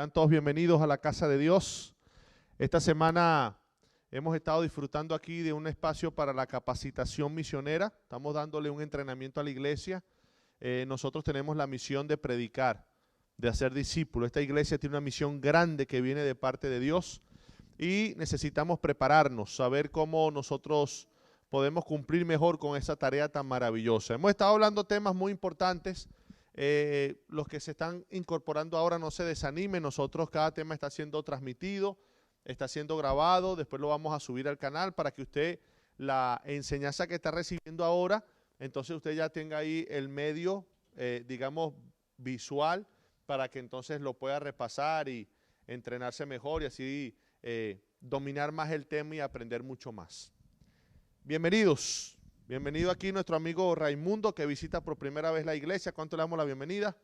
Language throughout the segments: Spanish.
Sean todos bienvenidos a la casa de Dios. Esta semana hemos estado disfrutando aquí de un espacio para la capacitación misionera. Estamos dándole un entrenamiento a la iglesia. Nosotros tenemos la misión de predicar, de hacer discípulos. Esta iglesia tiene una misión grande que viene de parte de Dios y necesitamos prepararnos, saber cómo nosotros podemos cumplir mejor con esa tarea tan maravillosa. Hemos estado hablando temas muy importantes. Los que se están incorporando ahora no se desanimen. Nosotros, cada tema está siendo transmitido, está siendo grabado, después lo vamos a subir al canal para que usted la enseñanza que está recibiendo ahora, entonces usted ya tenga ahí el medio, digamos, visual, para que entonces lo pueda repasar y entrenarse mejor y así dominar más el tema y aprender mucho más. Bienvenidos. Bienvenido aquí nuestro amigo Raimundo, que visita por primera vez la iglesia. ¿Cuánto le damos la bienvenida?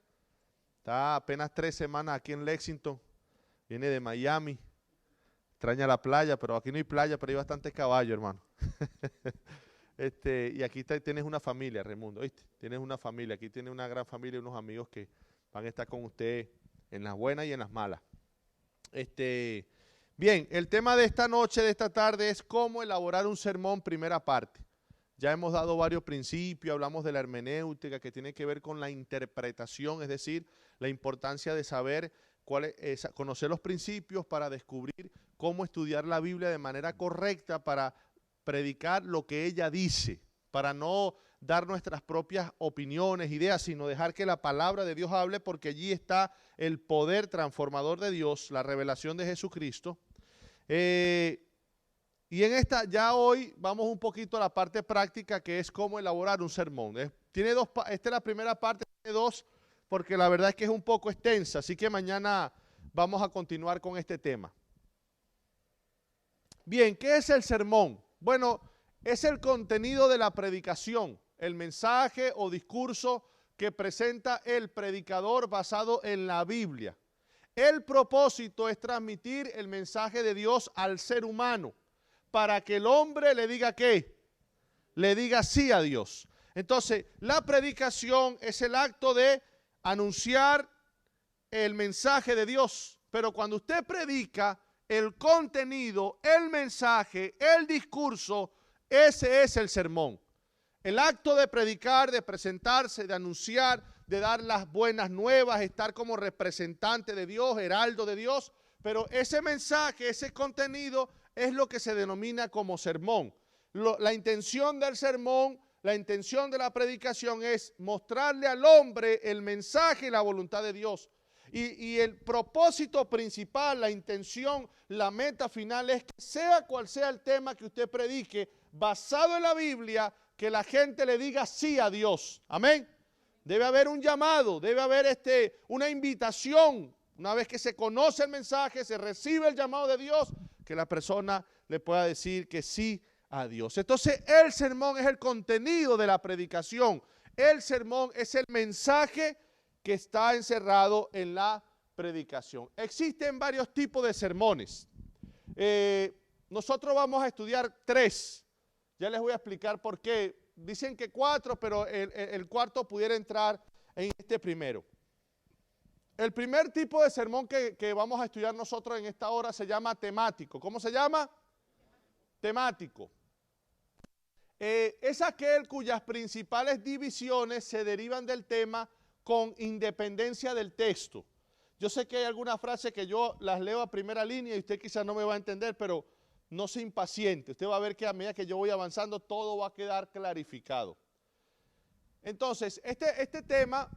Está apenas 3 semanas aquí en Lexington. Viene de Miami. Extraña la playa, pero aquí no hay playa, pero hay bastante caballo, hermano. Y aquí tienes una familia, Raimundo, ¿viste? Tienes una familia. Aquí tienes una gran familia y unos amigos que van a estar con usted en las buenas y en las malas. Bien, el tema de esta noche, de esta tarde, es cómo elaborar un sermón, primera parte. Ya hemos dado varios principios, hablamos de la hermenéutica que tiene que ver con la interpretación, es decir, la importancia de saber conocer los principios para descubrir cómo estudiar la Biblia de manera correcta para predicar lo que ella dice, para no dar nuestras propias opiniones, ideas, sino dejar que la palabra de Dios hable, porque allí está el poder transformador de Dios, la revelación de Jesucristo. Y en esta, ya hoy, vamos un poquito a la parte práctica, que es cómo elaborar un sermón. Tiene dos, esta es la primera parte, tiene dos, porque la verdad es que es un poco extensa, así que mañana vamos a continuar con este tema. Bien, ¿qué es el sermón? Bueno, es el contenido de la predicación, el mensaje o discurso que presenta el predicador basado en la Biblia. El propósito es transmitir el mensaje de Dios al ser humano, para que el hombre le diga ¿qué? Le diga sí a Dios. Entonces, la predicación es el acto de anunciar el mensaje de Dios. Pero cuando usted predica, el contenido, el mensaje, el discurso, ese es el sermón. El acto de predicar, de presentarse, de anunciar, de dar las buenas nuevas, estar como representante de Dios, heraldo de Dios. Pero ese mensaje, ese contenido es lo que se denomina como sermón. La intención del sermón, la intención de la predicación es mostrarle al hombre el mensaje y la voluntad de Dios. Y el propósito principal, la intención, la meta final es que sea cual sea el tema que usted predique, basado en la Biblia, que la gente le diga sí a Dios. Amén. Debe haber un llamado, debe haber una invitación. Una vez que se conoce el mensaje, se recibe el llamado de Dios, que la persona le pueda decir que sí a Dios. Entonces, el sermón es el contenido de la predicación. El sermón es el mensaje que está encerrado en la predicación. Existen varios tipos de sermones. Nosotros vamos a estudiar 3. Ya les voy a explicar por qué. Dicen que 4, pero el cuarto pudiera entrar en este primero. El primer tipo de sermón que vamos a estudiar nosotros en esta hora se llama temático. ¿Cómo se llama? Temático. Es aquel cuyas principales divisiones se derivan del tema con independencia del texto. Yo sé que hay algunas frases que yo las leo a primera línea y usted quizás no me va a entender, pero no se impaciente. Usted va a ver que a medida que yo voy avanzando todo va a quedar clarificado. Entonces, este tema,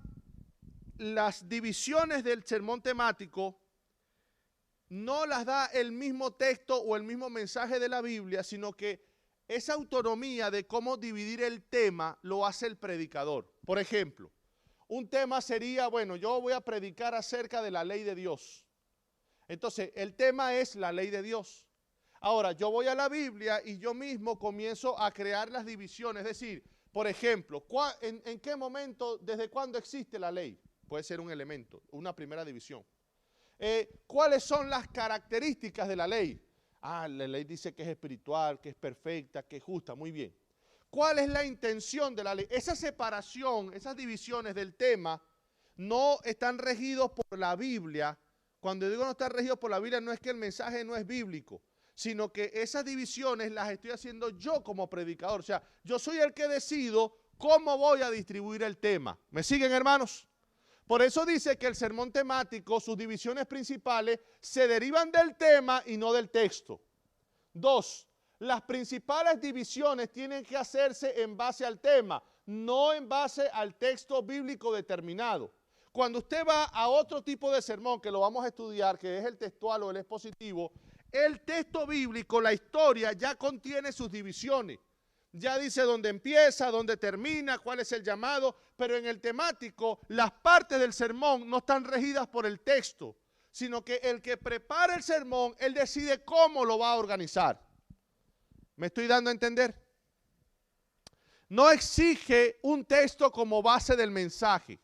las divisiones del sermón temático no las da el mismo texto o el mismo mensaje de la Biblia, sino que esa autonomía de cómo dividir el tema lo hace el predicador. Por ejemplo, un tema sería, bueno, yo voy a predicar acerca de la ley de Dios. Entonces, el tema es la ley de Dios. Ahora, yo voy a la Biblia y yo mismo comienzo a crear las divisiones. Es decir, por ejemplo, ¿en qué momento, desde cuándo existe la ley? Puede ser un elemento, una primera división. ¿Cuáles son las características de la ley? La ley dice que es espiritual, que es perfecta, que es justa, muy bien. ¿Cuál es la intención de la ley? Esa separación, esas divisiones del tema no están regidos por la Biblia Cuando digo no está regido por la Biblia, no es que el mensaje no es bíblico, sino que esas divisiones las estoy haciendo yo como predicador. O sea, yo soy el que decido cómo voy a distribuir el tema. ¿Me siguen, hermanos? Por eso dice que el sermón temático, sus divisiones principales, se derivan del tema y no del texto. 2. Las principales divisiones tienen que hacerse en base al tema, no en base al texto bíblico determinado. Cuando usted va a otro tipo de sermón, que lo vamos a estudiar, que es el textual o el expositivo, el texto bíblico, la historia, ya contiene sus divisiones. Ya dice dónde empieza, dónde termina, cuál es el llamado, pero en el temático, las partes del sermón no están regidas por el texto, sino que el que prepara el sermón, él decide cómo lo va a organizar. ¿Me estoy dando a entender? No exige un texto como base del mensaje.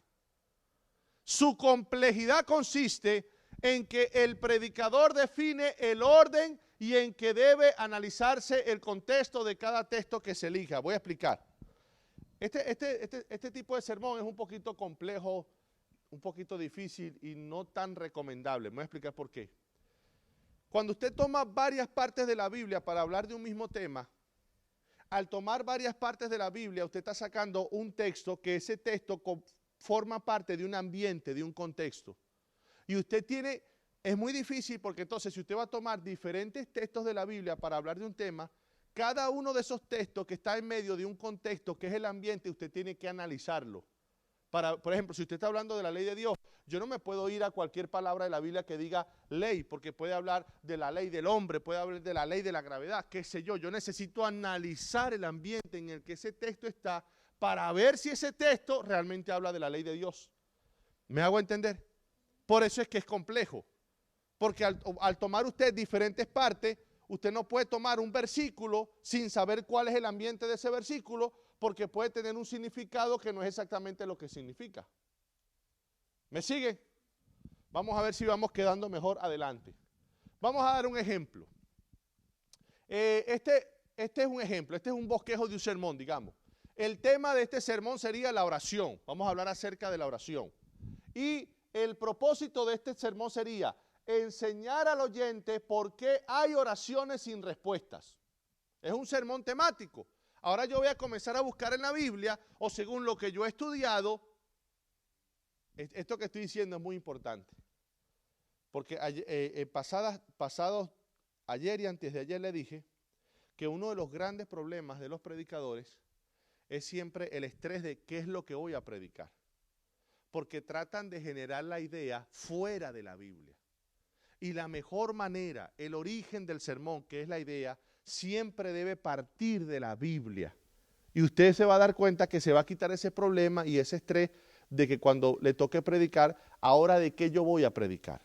Su complejidad consiste en que el predicador define el orden y en que debe analizarse el contexto de cada texto que se elija. Voy a explicar. Este tipo de sermón es un poquito complejo, un poquito difícil y no tan recomendable. Voy a explicar por qué. Cuando usted toma varias partes de la Biblia para hablar de un mismo tema, al tomar varias partes de la Biblia, usted está sacando un texto que ese texto forma parte de un ambiente, de un contexto. Y usted tiene, es muy difícil porque entonces si usted va a tomar diferentes textos de la Biblia para hablar de un tema, cada uno de esos textos que está en medio de un contexto que es el ambiente, usted tiene que analizarlo. Por ejemplo, si usted está hablando de la ley de Dios, yo no me puedo ir a cualquier palabra de la Biblia que diga ley, porque puede hablar de la ley del hombre, puede hablar de la ley de la gravedad, qué sé yo. Yo necesito analizar el ambiente en el que ese texto está para ver si ese texto realmente habla de la ley de Dios. ¿Me hago entender? Por eso es que es complejo, porque al tomar usted diferentes partes, usted no puede tomar un versículo sin saber cuál es el ambiente de ese versículo, porque puede tener un significado que no es exactamente lo que significa. ¿Me sigue? Vamos a ver si vamos quedando mejor adelante. Vamos a dar un ejemplo. Este es un ejemplo, este es un bosquejo de un sermón, digamos. El tema de este sermón sería la oración. Vamos a hablar acerca de la oración. Y el propósito de este sermón sería enseñar al oyente por qué hay oraciones sin respuestas. Es un sermón temático. Ahora yo voy a comenzar a buscar en la Biblia, o según lo que yo he estudiado, esto que estoy diciendo es muy importante. Porque ayer y antes de ayer le dije que uno de los grandes problemas de los predicadores es siempre el estrés de qué es lo que voy a predicar. Porque tratan de generar la idea fuera de la Biblia. Y la mejor manera, el origen del sermón, que es la idea, siempre debe partir de la Biblia. Y usted se va a dar cuenta que se va a quitar ese problema y ese estrés de que cuando le toque predicar, ahora de qué yo voy a predicar.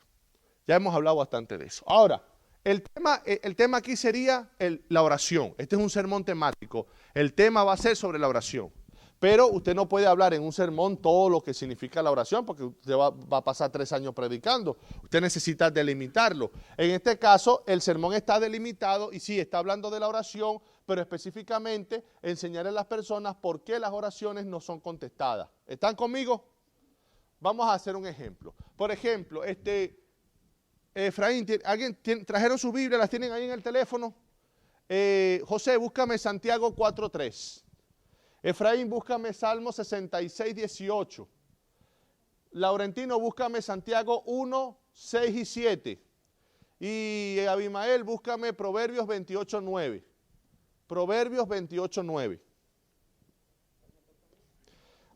Ya hemos hablado bastante de eso. Ahora, el tema aquí sería la oración. Este es un sermón temático. El tema va a ser sobre la oración. Pero usted no puede hablar en un sermón todo lo que significa la oración porque usted va a pasar 3 años predicando. Usted necesita delimitarlo. En este caso, el sermón está delimitado y sí, está hablando de la oración, pero específicamente enseñarle a las personas por qué las oraciones no son contestadas. ¿Están conmigo? Vamos a hacer un ejemplo. Por ejemplo, Efraín, ¿trajeron su Biblia? ¿Las tienen ahí en el teléfono? José, búscame Santiago 4:3. Efraín, búscame Salmo 66, 18. Laurentino, búscame Santiago 1, 6 y 7. Y Abimael, búscame Proverbios 28, 9. Proverbios 28, 9.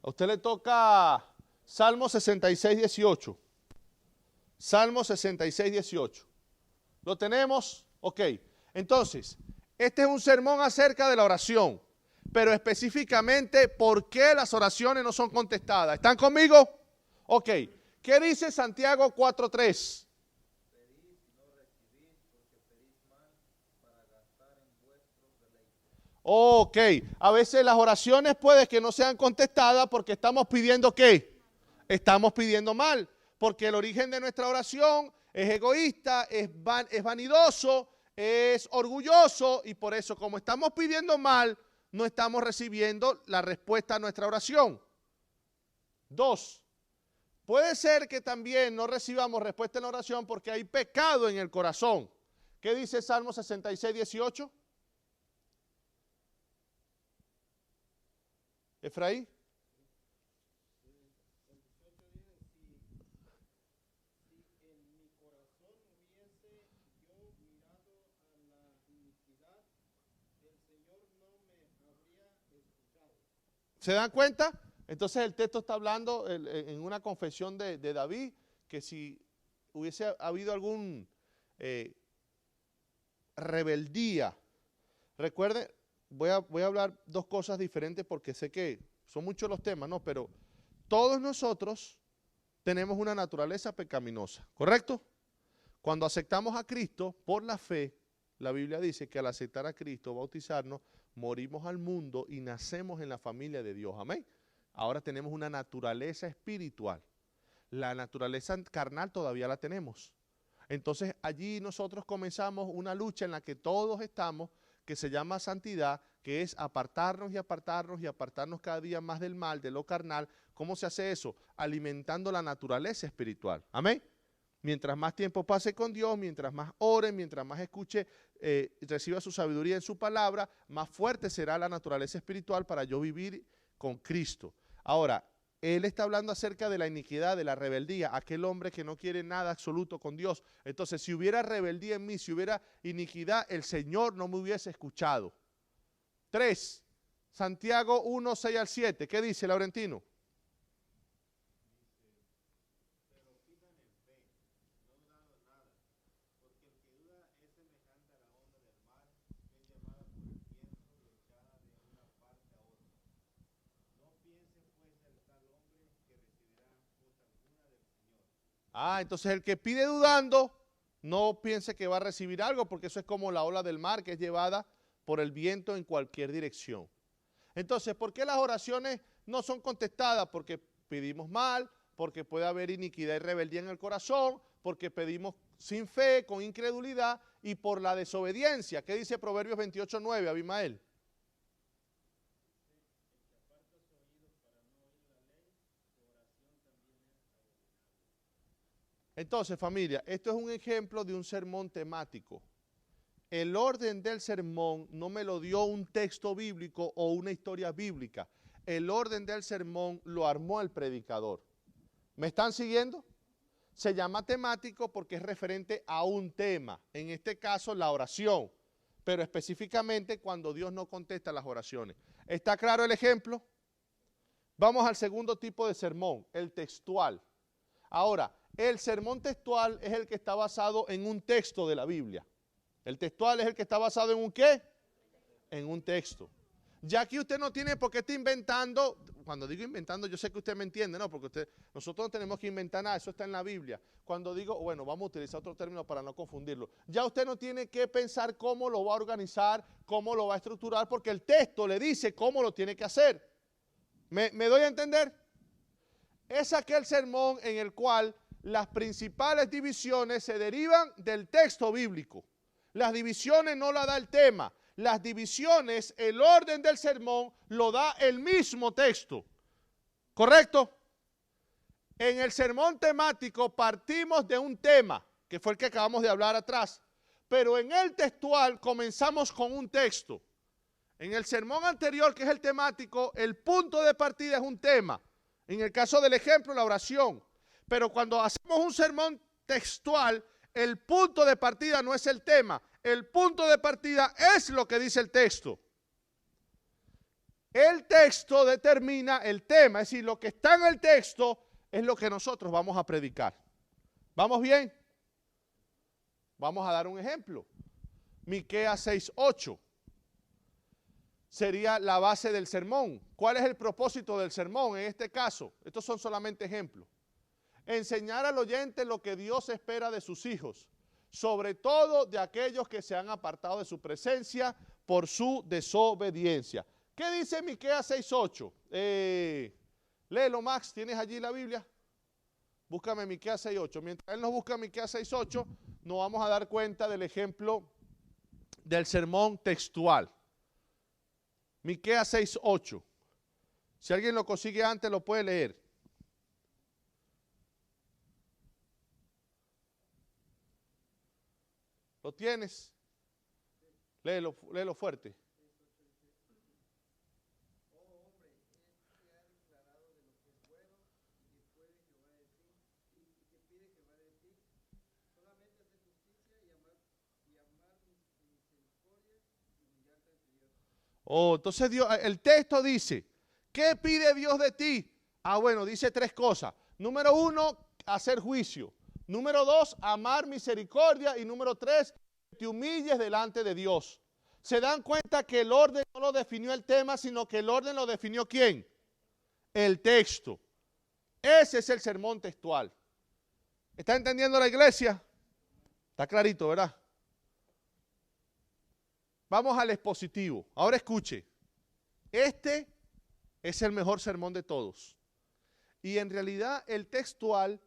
A usted le toca Salmo 66, 18. Salmo 66, 18. ¿Lo tenemos? Ok. Entonces, este es un sermón acerca de la oración. Pero específicamente, ¿por qué las oraciones no son contestadas? ¿Están conmigo? Ok. ¿Qué dice Santiago 4:3? Pedid y no recibid, porque pedís mal para gastar en vuestros deleites. Ok. A veces las oraciones puede que no sean contestadas porque estamos pidiendo ¿qué? Estamos pidiendo mal. Porque el origen de nuestra oración es egoísta, es vanidoso, es orgulloso y por eso como estamos pidiendo mal, no estamos recibiendo la respuesta a nuestra oración. 2. Puede ser que también no recibamos respuesta en la oración porque hay pecado en el corazón. ¿Qué dice Salmo 66, 18? Efraín. ¿Se dan cuenta? Entonces el texto está hablando en una confesión de David, que si hubiese habido algún rebeldía, recuerde, voy a hablar dos cosas diferentes porque sé que son muchos los temas, ¿no? Pero todos nosotros tenemos una naturaleza pecaminosa, ¿correcto? Cuando aceptamos a Cristo por la fe, la Biblia dice que al aceptar a Cristo, bautizarnos, morimos al mundo y nacemos en la familia de Dios. Amén. Ahora tenemos una naturaleza espiritual. La naturaleza carnal todavía la tenemos. Entonces allí nosotros comenzamos una lucha en la que todos estamos, que se llama santidad, que es apartarnos y apartarnos y apartarnos cada día más del mal, de lo carnal. ¿Cómo se hace eso? Alimentando la naturaleza espiritual. Amén. Mientras más tiempo pase con Dios, mientras más ore, mientras más escuche, reciba su sabiduría en su palabra, más fuerte será la naturaleza espiritual para yo vivir con Cristo. Ahora, él está hablando acerca de la iniquidad, de la rebeldía, aquel hombre que no quiere nada absoluto con Dios. Entonces, si hubiera rebeldía en mí, si hubiera iniquidad, el Señor no me hubiese escuchado. 3, Santiago 1, 6 al 7. ¿Qué dice Laurentino? Entonces el que pide dudando, no piense que va a recibir algo, porque eso es como la ola del mar que es llevada por el viento en cualquier dirección. Entonces, ¿por qué las oraciones no son contestadas? Porque pedimos mal, porque puede haber iniquidad y rebeldía en el corazón, porque pedimos sin fe, con incredulidad y por la desobediencia. ¿Qué dice Proverbios 28, 9, Abimael? Entonces, familia, esto es un ejemplo de un sermón temático. El orden del sermón no me lo dio un texto bíblico o una historia bíblica. El orden del sermón lo armó el predicador. ¿Me están siguiendo? Se llama temático porque es referente a un tema, en este caso la oración, pero específicamente cuando Dios no contesta las oraciones. ¿Está claro el ejemplo? Vamos al segundo tipo de sermón, el textual. Ahora, el sermón textual es el que está basado en un texto de la Biblia. El textual es el que está basado en un ¿qué? En un texto. Ya aquí usted no tiene por qué estar inventando. Cuando digo inventando, yo sé que usted me entiende, ¿no? Porque nosotros no tenemos que inventar nada, eso está en la Biblia. Cuando digo, bueno, vamos a utilizar otro término para no confundirlo. Ya usted no tiene que pensar cómo lo va a organizar, cómo lo va a estructurar, porque el texto le dice cómo lo tiene que hacer. ¿Me doy a entender? Es aquel sermón en el cual las principales divisiones se derivan del texto bíblico. Las divisiones no las da el tema. Las divisiones, el orden del sermón, lo da el mismo texto. ¿Correcto? En el sermón temático partimos de un tema, que fue el que acabamos de hablar atrás. Pero en el textual comenzamos con un texto. En el sermón anterior, que es el temático, el punto de partida es un tema. En el caso del ejemplo, la oración. Pero cuando hacemos un sermón textual, el punto de partida no es el tema. El punto de partida es lo que dice el texto. El texto determina el tema, es decir, lo que está en el texto es lo que nosotros vamos a predicar. ¿Vamos bien? Vamos a dar un ejemplo. Miqueas 6:8 sería la base del sermón. ¿Cuál es el propósito del sermón en este caso? Estos son solamente ejemplos. Enseñar al oyente lo que Dios espera de sus hijos, sobre todo de aquellos que se han apartado de su presencia por su desobediencia. ¿Qué dice Miqueas 6:8? Léelo, Max, ¿tienes allí la Biblia? Búscame Miqueas 6:8. Mientras él nos busca Miqueas 6:8, nos vamos a dar cuenta del ejemplo del sermón textual. Miqueas 6:8. Si alguien lo consigue antes, lo puede leer. ¿Lo tienes? Léelo fuerte. Oh, entonces Dios, el texto dice, ¿qué pide Dios de ti? Ah, bueno, dice tres cosas. Número uno, hacer juicio. Número dos, amar misericordia. Y número tres, que te humilles delante de Dios. ¿Se dan cuenta que el orden no lo definió el tema, sino que el orden lo definió quién? El texto. Ese es el sermón textual. ¿Está entendiendo la iglesia? Está clarito, ¿verdad? Vamos al expositivo. Ahora escuche. Este es el mejor sermón de todos. Y en realidad el textual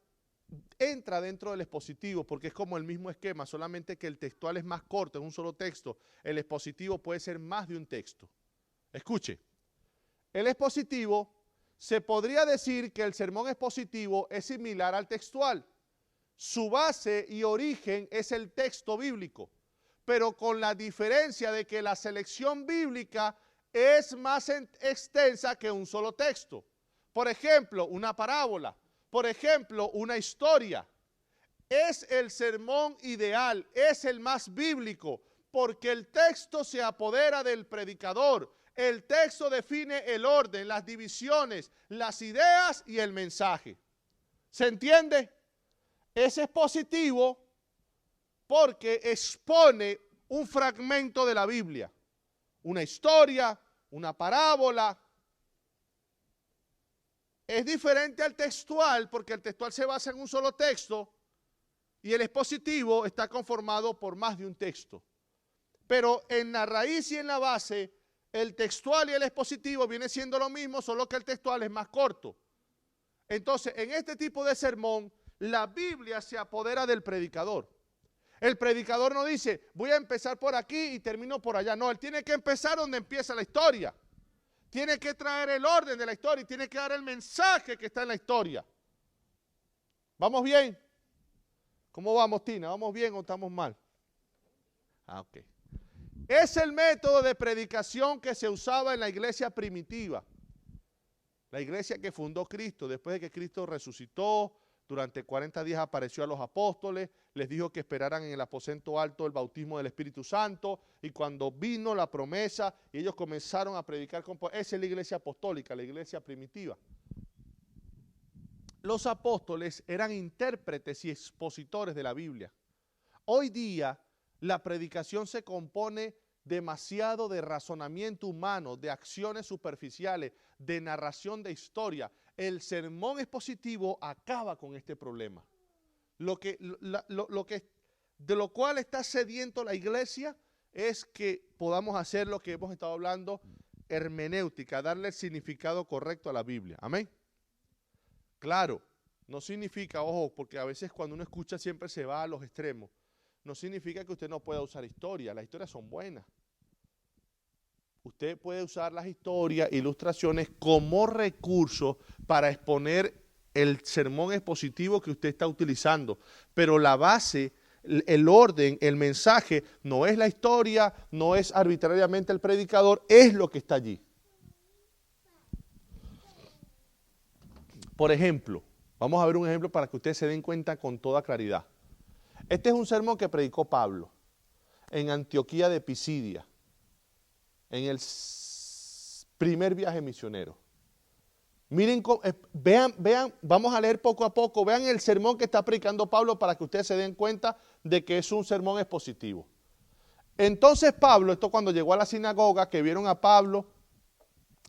entra dentro del expositivo porque es como el mismo esquema, solamente que el textual es más corto, es un solo texto. El expositivo puede ser más de un texto. Escuche. El expositivo, se podría decir que el sermón expositivo es similar al textual. Su base y origen es el texto bíblico, pero con la diferencia de que la selección bíblica es más extensa que un solo texto. Por ejemplo, una parábola. Por ejemplo, una historia. Es el sermón ideal, es el más bíblico, porque el texto se apodera del predicador. El texto define el orden, las divisiones, las ideas y el mensaje. ¿Se entiende? Ese es positivo porque expone un fragmento de la Biblia, una historia, una parábola. Es diferente al textual porque el textual se basa en un solo texto y el expositivo está conformado por más de un texto. Pero en la raíz y en la base, el textual y el expositivo viene siendo lo mismo, solo que el textual es más corto. Entonces, en este tipo de sermón, la Biblia se apodera del predicador. El predicador no dice, voy a empezar por aquí y termino por allá. No, él tiene que empezar donde empieza la historia. Tiene que traer el orden de la historia y tiene que dar el mensaje que está en la historia. ¿Vamos bien? ¿Cómo vamos, Tina? ¿Vamos bien o estamos mal? Ah, ok. Es el método de predicación que se usaba en la iglesia primitiva. La iglesia que fundó Cristo, después de que Cristo resucitó, durante 40 días apareció a los apóstoles, les dijo que esperaran en el aposento alto el bautismo del Espíritu Santo, y cuando vino la promesa y ellos comenzaron a predicar con poder, esa es la iglesia apostólica, la iglesia primitiva. Los apóstoles eran intérpretes y expositores de la Biblia. Hoy día la predicación se compone demasiado de razonamiento humano, de acciones superficiales, de narración de historia. El sermón expositivo acaba con este problema. De lo cual está sediento la iglesia es que podamos hacer lo que hemos estado hablando, hermenéutica, darle el significado correcto a la Biblia. Amén. Claro, no significa, ojo, porque a veces cuando uno escucha siempre se va a los extremos. No significa que usted no pueda usar historia, las historias son buenas. Usted puede usar las historias, ilustraciones como recurso para exponer el sermón expositivo que usted está utilizando. Pero la base, el orden, el mensaje, no es la historia, no es arbitrariamente el predicador, es lo que está allí. Por ejemplo, vamos a ver un ejemplo para que ustedes se den cuenta con toda claridad. Este es un sermón que predicó Pablo en Antioquía de Pisidia, en el primer viaje misionero. Miren, vean, vamos a leer poco a poco, vean el sermón que está predicando Pablo para que ustedes se den cuenta de que es un sermón expositivo. Entonces Pablo, esto cuando llegó a la sinagoga, que vieron a Pablo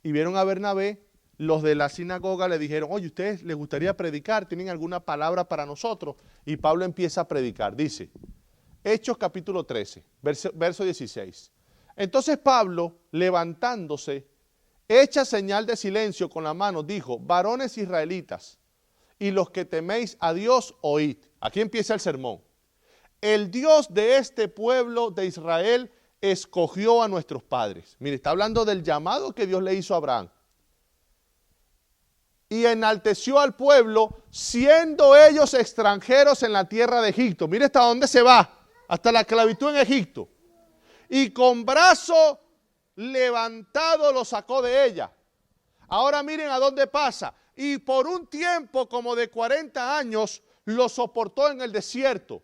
y vieron a Bernabé, los de la sinagoga le dijeron, oye, ¿ustedes les gustaría predicar? ¿Tienen alguna palabra para nosotros? Y Pablo empieza a predicar, dice, Hechos capítulo 13, verso 16. Entonces Pablo, levantándose, hecha señal de silencio con la mano, dijo, varones israelitas, y los que teméis a Dios, oíd. Aquí empieza el sermón. El Dios de este pueblo de Israel escogió a nuestros padres. Mire, está hablando del llamado que Dios le hizo a Abraham. Y enalteció al pueblo, siendo ellos extranjeros en la tierra de Egipto. Mire hasta dónde se va. hasta la esclavitud en Egipto. Y con brazo levantado lo sacó de ella. Ahora miren a dónde pasa. Y por un tiempo como de 40 años lo soportó en el desierto.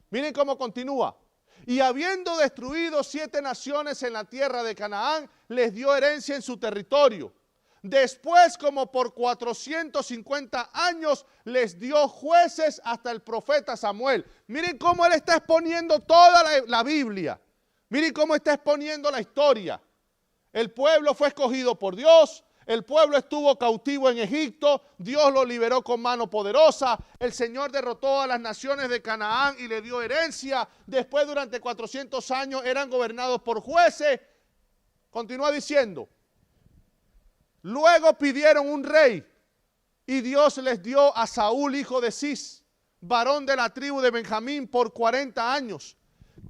Miren cómo continúa. Y habiendo destruido 7 naciones en la tierra de Canaán, les dio herencia en su territorio. Después, como por 450 años, les dio jueces hasta el profeta Samuel. Miren cómo él está exponiendo toda la Biblia. Miren cómo está exponiendo la historia. El pueblo fue escogido por Dios. El pueblo estuvo cautivo en Egipto, Dios lo liberó con mano poderosa, el Señor derrotó a las naciones de Canaán y le dio herencia. Después, durante 400 años, eran gobernados por jueces. Continúa diciendo, luego pidieron un rey y Dios les dio a Saúl, hijo de Cis, varón de la tribu de Benjamín, por 40 años.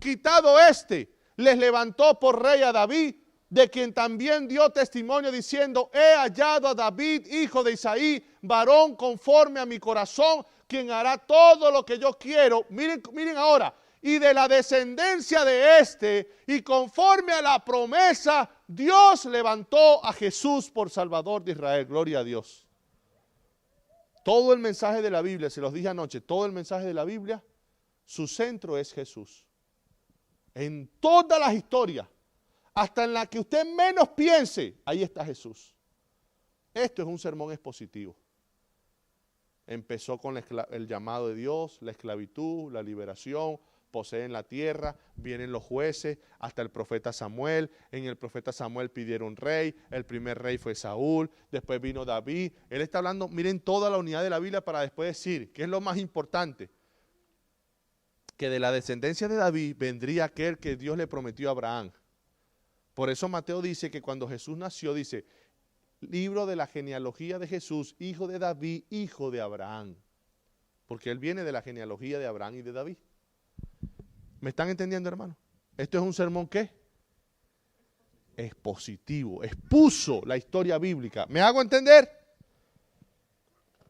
Quitado este, les levantó por rey a David, de quien también dio testimonio diciendo, he hallado a David, hijo de Isaí, varón conforme a mi corazón, quien hará todo lo que yo quiero. Miren ahora, y de la descendencia de este, y conforme a la promesa, Dios levantó a Jesús por Salvador de Israel. Gloria a Dios. Todo el mensaje de la Biblia, se los dije anoche, todo el mensaje de la Biblia, su centro es Jesús. En todas las historias, hasta en la que usted menos piense, ahí está Jesús. Esto es un sermón expositivo. Empezó con el llamado de Dios, la esclavitud, la liberación, poseen la tierra, vienen los jueces, hasta el profeta Samuel. En el profeta Samuel pidieron rey, el primer rey fue Saúl, después vino David. Él está hablando, miren toda la unidad de la Biblia para después decir, ¿qué es lo más importante? Que de la descendencia de David vendría aquel que Dios le prometió a Abraham. Por eso Mateo dice que cuando Jesús nació, dice, libro de la genealogía de Jesús, hijo de David, hijo de Abraham. Porque él viene de la genealogía de Abraham y de David. ¿Me están entendiendo, hermano? Esto es un sermón, ¿qué? Expositivo. Expuso la historia bíblica. ¿Me hago entender?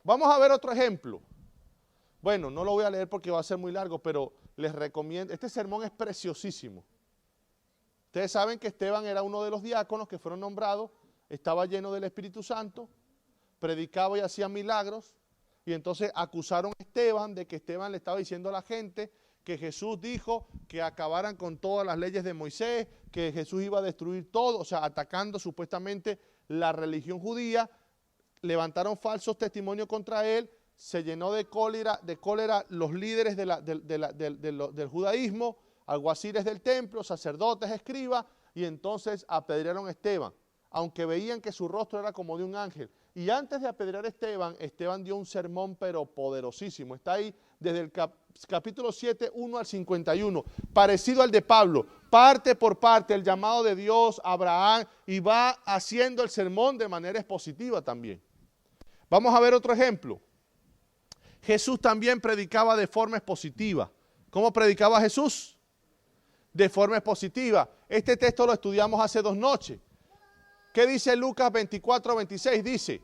Vamos a ver otro ejemplo. Bueno, no lo voy a leer porque va a ser muy largo, pero les recomiendo. Este sermón es preciosísimo. Ustedes saben que Esteban era uno de los diáconos que fueron nombrados, estaba lleno del Espíritu Santo, predicaba y hacía milagros, y entonces acusaron a Esteban de que Esteban le estaba diciendo a la gente que Jesús dijo que acabaran con todas las leyes de Moisés, que Jesús iba a destruir todo, o sea, atacando supuestamente la religión judía. Levantaron falsos testimonios contra él, se llenó de cólera los líderes del judaísmo, alguaciles del templo, sacerdotes, escribas, y entonces apedrearon a Esteban, aunque veían que su rostro era como de un ángel. Y antes de apedrear a Esteban, Esteban dio un sermón pero poderosísimo. Está ahí desde el capítulo 7, 1 al 51, parecido al de Pablo, parte por parte, el llamado de Dios a Abraham, y va haciendo el sermón de manera expositiva también. Vamos a ver otro ejemplo. Jesús también predicaba de forma expositiva. ¿Cómo predicaba Jesús? De forma expositiva. Este texto lo estudiamos hace 2 noches. ¿Qué dice Lucas 24, 26? Dice,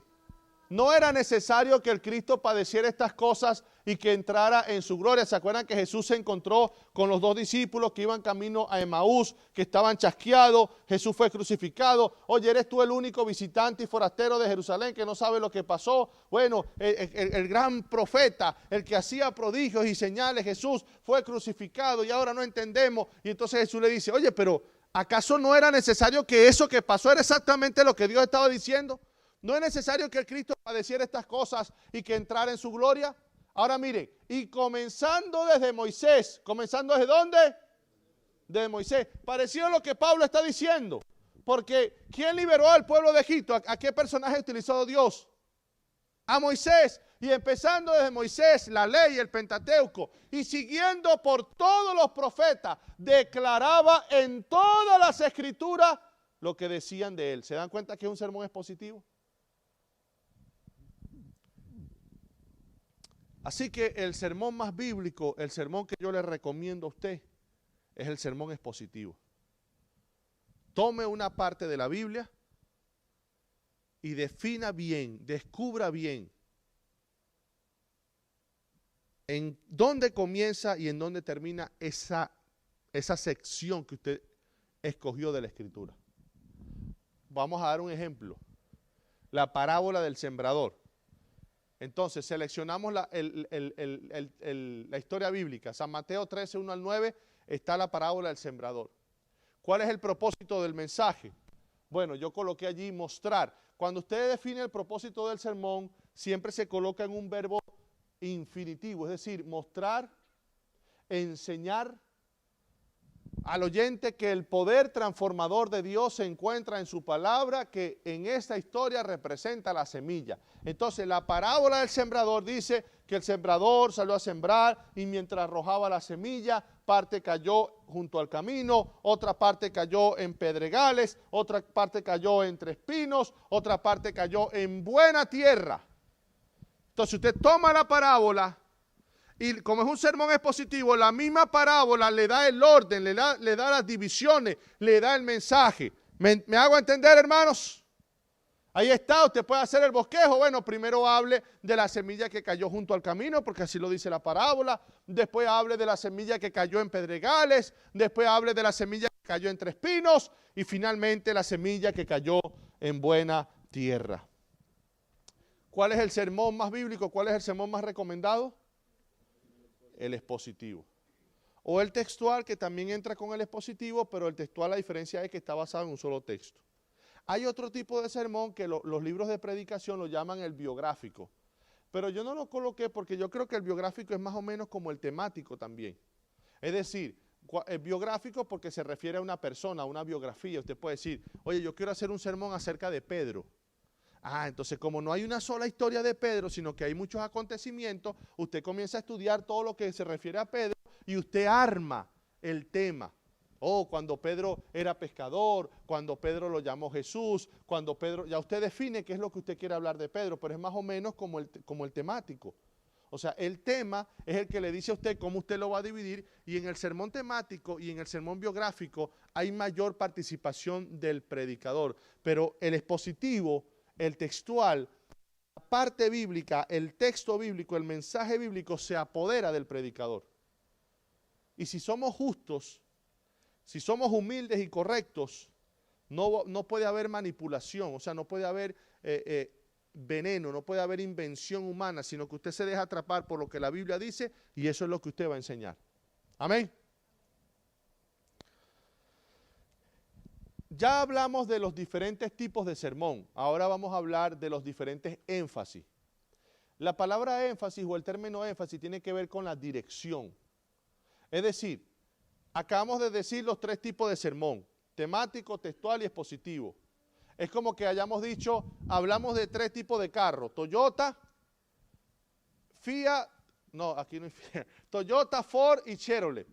no era necesario que el Cristo padeciera estas cosas y que entrara en su gloria. ¿Se acuerdan que Jesús se encontró con los 2 discípulos que iban camino a Emaús, que estaban chasqueados? Jesús fue crucificado. Oye, ¿eres tú el único visitante y forastero de Jerusalén que no sabe lo que pasó? Bueno, el gran profeta, el que hacía prodigios y señales, Jesús fue crucificado y ahora no entendemos. Y entonces Jesús le dice, oye, pero ¿acaso no era necesario que eso que pasó era exactamente lo que Dios estaba diciendo? ¿No es necesario que el Cristo padeciera estas cosas y que entrara en su gloria? Ahora mire, y comenzando desde Moisés, ¿comenzando desde dónde? Desde Moisés. Parecido a lo que Pablo está diciendo, porque ¿quién liberó al pueblo de Egipto? ¿A qué personaje utilizó Dios? A Moisés. Y empezando desde Moisés, la ley, el Pentateuco, y siguiendo por todos los profetas, declaraba en todas las escrituras lo que decían de él. ¿Se dan cuenta que es un sermón expositivo? Así que el sermón más bíblico, el sermón que yo le recomiendo a usted, es el sermón expositivo. Tome una parte de la Biblia y defina bien, descubra bien en dónde comienza y en dónde termina esa esa sección que usted escogió de la Escritura. Vamos a dar un ejemplo. La parábola del sembrador. Entonces, seleccionamos la historia bíblica. San Mateo 13, 1 al 9, está la parábola del sembrador. ¿Cuál es el propósito del mensaje? Bueno, yo coloqué allí mostrar. Cuando usted define el propósito del sermón, siempre se coloca en un verbo infinitivo, es decir, mostrar, enseñar al oyente que el poder transformador de Dios se encuentra en su palabra, que en esta historia representa la semilla. Entonces, la parábola del sembrador dice que el sembrador salió a sembrar y mientras arrojaba la semilla, parte cayó junto al camino, otra parte cayó en pedregales, otra parte cayó entre espinos, otra parte cayó en buena tierra. Entonces, usted toma la parábola y como es un sermón expositivo, la misma parábola le da el orden, le da las divisiones, le da el mensaje. ¿Me hago entender, hermanos? Ahí está, usted puede hacer el bosquejo. Bueno, primero hable de la semilla que cayó junto al camino, porque así lo dice la parábola. Después hable de la semilla que cayó en pedregales. Después hable de la semilla que cayó entre espinos. Y finalmente la semilla que cayó en buena tierra. ¿Cuál es el sermón más bíblico? ¿Cuál es el sermón más recomendado? El expositivo. O el textual, que también entra con el expositivo, pero el textual, la diferencia es que está basado en un solo texto. Hay otro tipo de sermón que los libros de predicación lo llaman el biográfico, pero yo no lo coloqué porque yo creo que el biográfico es más o menos como el temático también. Es decir, el biográfico porque se refiere a una persona, a una biografía. Usted puede decir, oye, yo quiero hacer un sermón acerca de Pedro. Entonces como no hay una sola historia de Pedro, sino que hay muchos acontecimientos, usted comienza a estudiar todo lo que se refiere a Pedro y usted arma el tema. Cuando Pedro era pescador, cuando Pedro lo llamó Jesús, cuando Pedro, ya usted define qué es lo que usted quiere hablar de Pedro, pero es más o menos como el temático. O sea, el tema es el que le dice a usted cómo usted lo va a dividir, y en el sermón temático y en el sermón biográfico hay mayor participación del predicador, pero el expositivo, el textual, la parte bíblica, el texto bíblico, el mensaje bíblico se apodera del predicador. Y si somos justos, si somos humildes y correctos, no puede haber manipulación, o sea, no puede haber veneno, no puede haber invención humana, sino que usted se deja atrapar por lo que la Biblia dice y eso es lo que usted va a enseñar. Amén. Ya hablamos de los diferentes tipos de sermón, ahora vamos a hablar de los diferentes énfasis. La palabra énfasis o el término énfasis tiene que ver con la dirección. Es decir, acabamos de decir los tres tipos de sermón, temático, textual y expositivo. Es como que hayamos dicho, hablamos de tres tipos de carro, Toyota, Fiat, no, aquí no hay Fiat, Toyota, Ford y Chevrolet.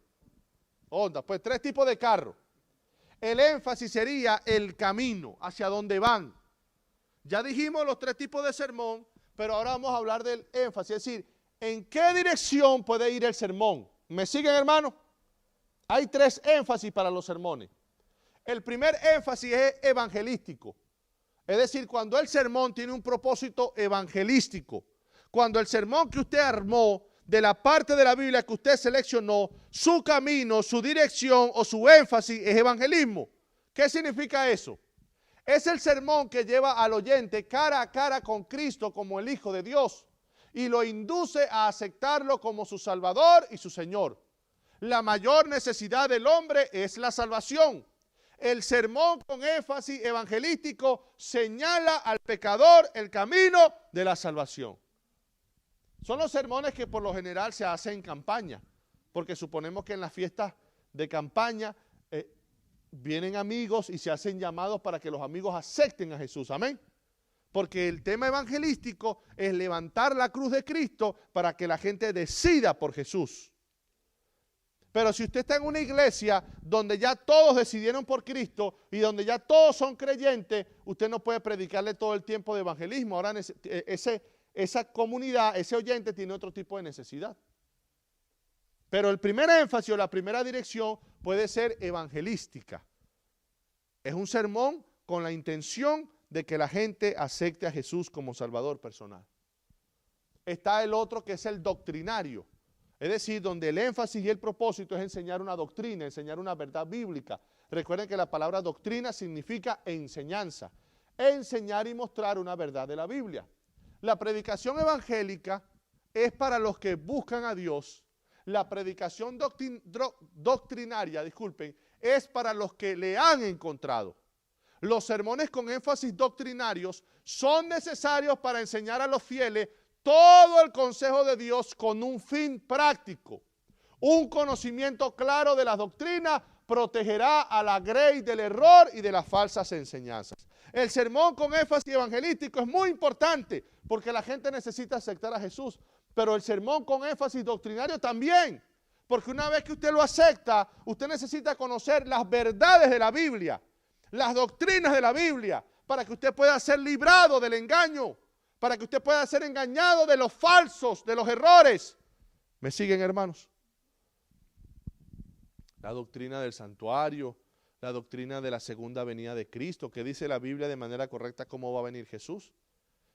Honda, pues tres tipos de carro. El énfasis sería el camino, hacia dónde van. Ya dijimos los tres tipos de sermón, pero ahora vamos a hablar del énfasis, es decir, ¿en qué dirección puede ir el sermón? ¿Me siguen, hermano? Hay tres énfasis para los sermones. El primer énfasis es evangelístico. Es decir, cuando el sermón tiene un propósito evangelístico. Cuando el sermón que usted armó, de la parte de la Biblia que usted seleccionó, su camino, su dirección o su énfasis es evangelismo. ¿Qué significa eso? Es el sermón que lleva al oyente cara a cara con Cristo como el Hijo de Dios y lo induce a aceptarlo como su Salvador y su Señor. La mayor necesidad del hombre es la salvación. El sermón con énfasis evangelístico señala al pecador el camino de la salvación. Son los sermones que por lo general se hacen en campaña, porque suponemos que en las fiestas de campaña vienen amigos y se hacen llamados para que los amigos acepten a Jesús. Amén. Porque el tema evangelístico es levantar la cruz de Cristo para que la gente decida por Jesús. Pero si usted está en una iglesia donde ya todos decidieron por Cristo y donde ya todos son creyentes, usted no puede predicarle todo el tiempo de evangelismo. Ahora esa comunidad, ese oyente tiene otro tipo de necesidad. Pero el primer énfasis o la primera dirección puede ser evangelística. Es un sermón con la intención de que la gente acepte a Jesús como Salvador personal. Está el otro que es el doctrinario. Es decir, donde el énfasis y el propósito es enseñar una doctrina, enseñar una verdad bíblica. Recuerden que la palabra doctrina significa enseñanza. Enseñar y mostrar una verdad de la Biblia. La predicación evangélica es para los que buscan a Dios. La predicación doctrinaria, es para los que le han encontrado. Los sermones con énfasis doctrinarios son necesarios para enseñar a los fieles todo el consejo de Dios con un fin práctico. Un conocimiento claro de las doctrinas protegerá a la grey del error y de las falsas enseñanzas. El sermón con énfasis evangelístico es muy importante porque la gente necesita aceptar a Jesús, pero el sermón con énfasis doctrinario también, porque una vez que usted lo acepta, usted necesita conocer las verdades de la Biblia, las doctrinas de la Biblia, para que usted pueda ser librado del engaño, para que usted pueda ser engañado de los falsos, de los errores. ¿Me siguen, hermanos? La doctrina del santuario, la doctrina de la segunda venida de Cristo, que dice la Biblia de manera correcta cómo va a venir Jesús.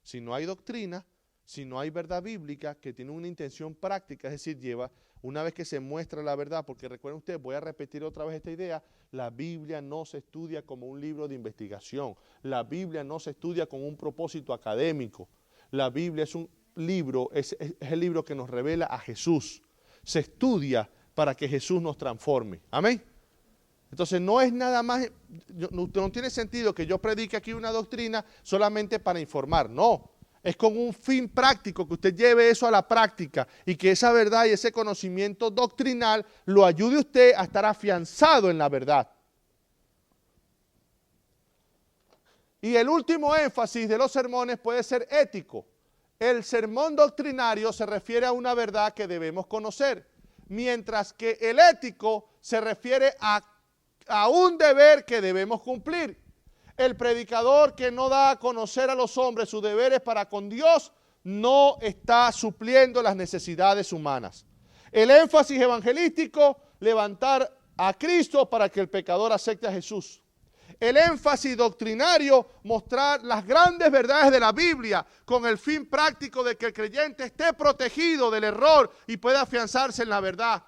Si no hay doctrina, si no hay verdad bíblica que tiene una intención práctica, es decir, lleva, una vez que se muestra la verdad, porque recuerden ustedes, voy a repetir otra vez esta idea, la Biblia no se estudia como un libro de investigación, la Biblia no se estudia con un propósito académico, la Biblia es un libro, es el libro que nos revela a Jesús, se estudia para que Jesús nos transforme, amén. Entonces no es nada más, no tiene sentido que yo predique aquí una doctrina solamente para informar, no. Es con un fin práctico, que usted lleve eso a la práctica y que esa verdad y ese conocimiento doctrinal lo ayude a usted a estar afianzado en la verdad. Y el último énfasis de los sermones puede ser ético. El sermón doctrinario se refiere a una verdad que debemos conocer, mientras que el ético se refiere a un deber que debemos cumplir. El predicador que no da a conocer a los hombres sus deberes para con Dios no está supliendo las necesidades humanas. El énfasis evangelístico, levantar a Cristo para que el pecador acepte a Jesús. El énfasis doctrinario, mostrar las grandes verdades de la Biblia con el fin práctico de que el creyente esté protegido del error y pueda afianzarse en la verdad.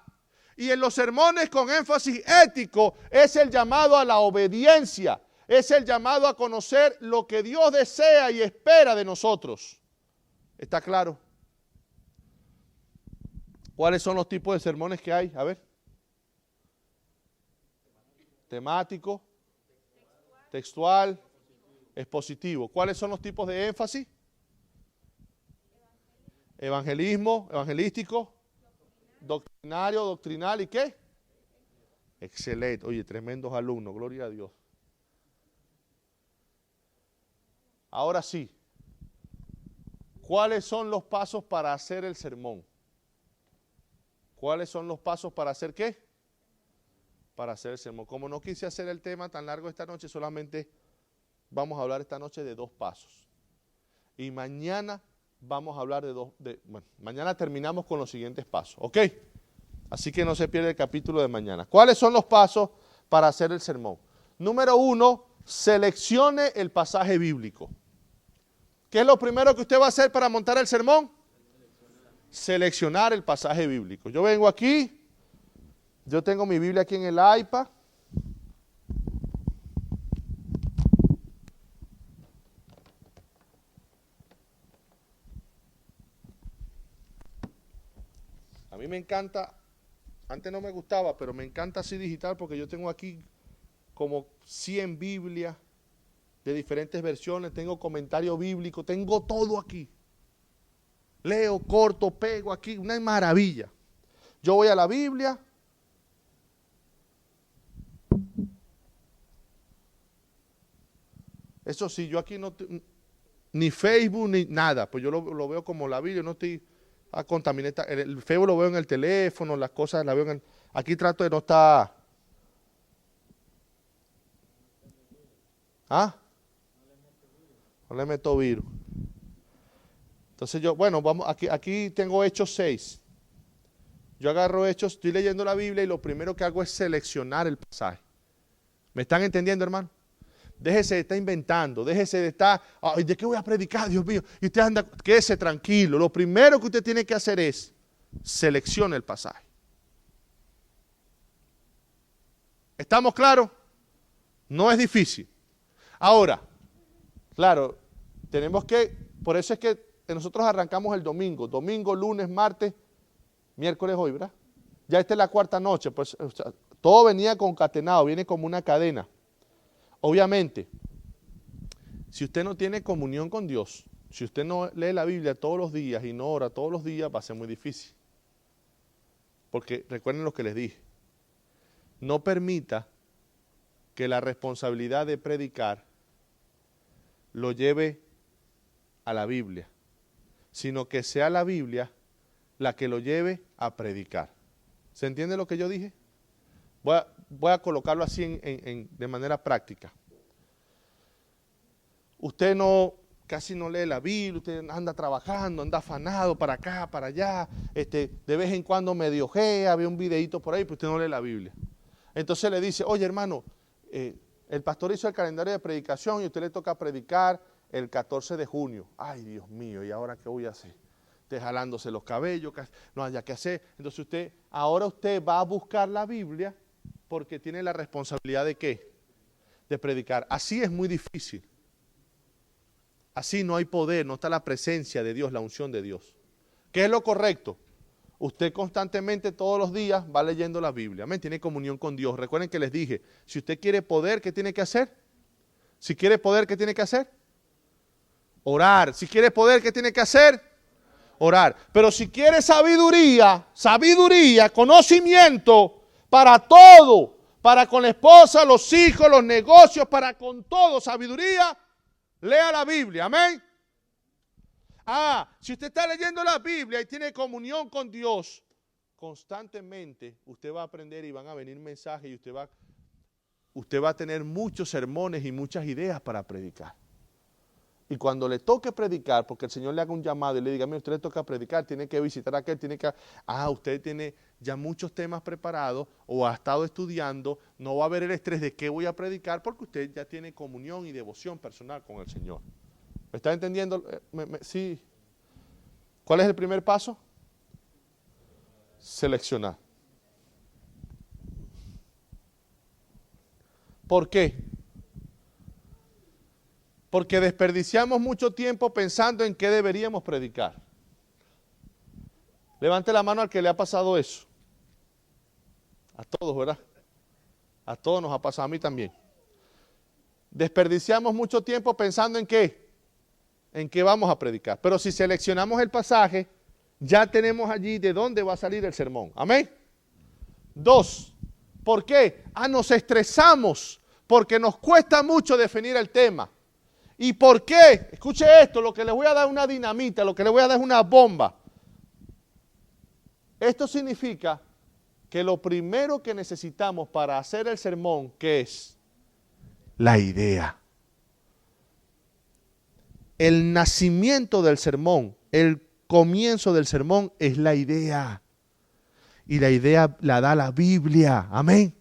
Y en los sermones con énfasis ético es el llamado a la obediencia. Es el llamado a conocer lo que Dios desea y espera de nosotros. ¿Está claro? ¿Cuáles son los tipos de sermones que hay? A ver. Temático, textual, expositivo. ¿Cuáles son los tipos de énfasis? Evangelismo, evangelístico, doctrinario, doctrinal y ¿qué? Excelente. Oye, tremendos alumnos, gloria a Dios. Ahora sí, ¿cuáles son los pasos para hacer el sermón? ¿Cuáles son los pasos para hacer qué? Para hacer el sermón. Como no quise hacer el tema tan largo esta noche, solamente vamos a hablar esta noche de 2 pasos. Y mañana vamos a hablar mañana terminamos con los siguientes pasos, ¿ok? Así que no se pierda el capítulo de mañana. ¿Cuáles son los pasos para hacer el sermón? Número 1, seleccione el pasaje bíblico. ¿Qué es lo primero que usted va a hacer para montar el sermón? Seleccionar el pasaje bíblico. Yo vengo aquí, yo tengo mi Biblia aquí en el iPad. A mí me encanta, antes no me gustaba, pero me encanta así digital porque yo tengo aquí como 100 Biblias de diferentes versiones, tengo comentario bíblico, tengo todo aquí. Leo, corto, pego aquí, una maravilla. Yo voy a la Biblia. Eso sí, yo aquí no, ni Facebook ni nada, pues yo lo veo como la Biblia, no estoy contaminado. El Facebook lo veo en el teléfono, las cosas las veo en el, aquí trato de no estar. ¿Ah? No le meto virus. Entonces yo, bueno, vamos, aquí tengo Hechos 6. Yo agarro Hechos, estoy leyendo la Biblia y lo primero que hago es seleccionar el pasaje. ¿Me están entendiendo, hermano? Déjese de estar inventando, déjese de estar, ay, ¿de qué voy a predicar, Dios mío? Y usted anda, quédese tranquilo. Lo primero que usted tiene que hacer es seleccione el pasaje. ¿Estamos claros? No es difícil. Ahora, claro, por eso es que nosotros arrancamos el domingo, lunes, martes, miércoles hoy, ¿verdad? Ya esta es la cuarta noche, pues o sea, todo venía concatenado, viene como una cadena. Obviamente, si usted no tiene comunión con Dios, si usted no lee la Biblia todos los días y no ora todos los días, va a ser muy difícil. Porque recuerden lo que les dije, no permita que la responsabilidad de predicar lo lleve a la Biblia, sino que sea la Biblia la que lo lleve a predicar. ¿Se entiende lo que yo dije? Voy a colocarlo así de manera práctica. Usted casi no lee la Biblia, usted anda trabajando, anda afanado para acá, para allá, de vez en cuando medio ojea, ve un videíto por ahí, pero usted no lee la Biblia. Entonces le dice, oye hermano, el pastor hizo el calendario de predicación y a usted le toca predicar el 14 de junio. Ay, Dios mío, ¿y ahora qué voy a hacer? Usted jalándose los cabellos, no haya que hacer. Entonces ahora usted va a buscar la Biblia porque tiene la responsabilidad de ¿qué? De predicar. Así es muy difícil. Así no hay poder, no está la presencia de Dios, la unción de Dios. ¿Qué es lo correcto? Usted constantemente todos los días va leyendo la Biblia. Amén, tiene comunión con Dios. Recuerden que les dije, si usted quiere poder, ¿qué tiene que hacer? Si quiere poder, ¿qué tiene que hacer? Orar. Si quiere poder, ¿qué tiene que hacer? Orar. Pero si quiere sabiduría, conocimiento para todo, para con la esposa, los hijos, los negocios, para con todo, sabiduría, lea la Biblia. Amén. Si usted está leyendo la Biblia y tiene comunión con Dios, constantemente usted va a aprender y van a venir mensajes y usted va a tener muchos sermones y muchas ideas para predicar. Y cuando le toque predicar, porque el Señor le haga un llamado y le diga, mira, usted le toca predicar, tiene que visitar a aquel, usted tiene ya muchos temas preparados o ha estado estudiando, no va a haber el estrés de qué voy a predicar porque usted ya tiene comunión y devoción personal con el Señor. ¿Me está entendiendo? Sí. ¿Cuál es el primer paso? Seleccionar. ¿Por qué? Porque desperdiciamos mucho tiempo pensando en qué deberíamos predicar. Levante la mano al que le ha pasado eso. A todos, ¿verdad? A todos nos ha pasado, a mí también. Desperdiciamos mucho tiempo pensando en qué. En qué vamos a predicar. Pero si seleccionamos el pasaje, ya tenemos allí de dónde va a salir el sermón. Amén. 2. ¿Por qué? Nos estresamos porque nos cuesta mucho definir el tema. ¿Y por qué? Escuche esto, lo que les voy a dar es una dinamita, lo que les voy a dar es una bomba. Esto significa que lo primero que necesitamos para hacer el sermón, ¿qué es? La idea. El nacimiento del sermón, el comienzo del sermón es la idea. Y la idea la da la Biblia. Amén.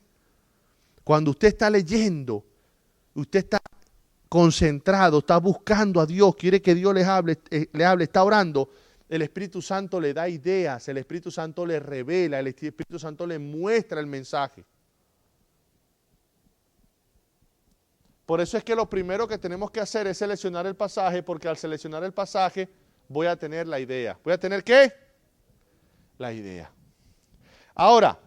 Cuando usted está leyendo, usted está concentrado, está buscando a Dios, quiere que Dios le hable, está orando, el Espíritu Santo le da ideas, el Espíritu Santo le revela, el Espíritu Santo le muestra el mensaje. Por eso es que lo primero que tenemos que hacer es seleccionar el pasaje, porque al seleccionar el pasaje voy a tener la idea. ¿Voy a tener qué? La idea. Ahora,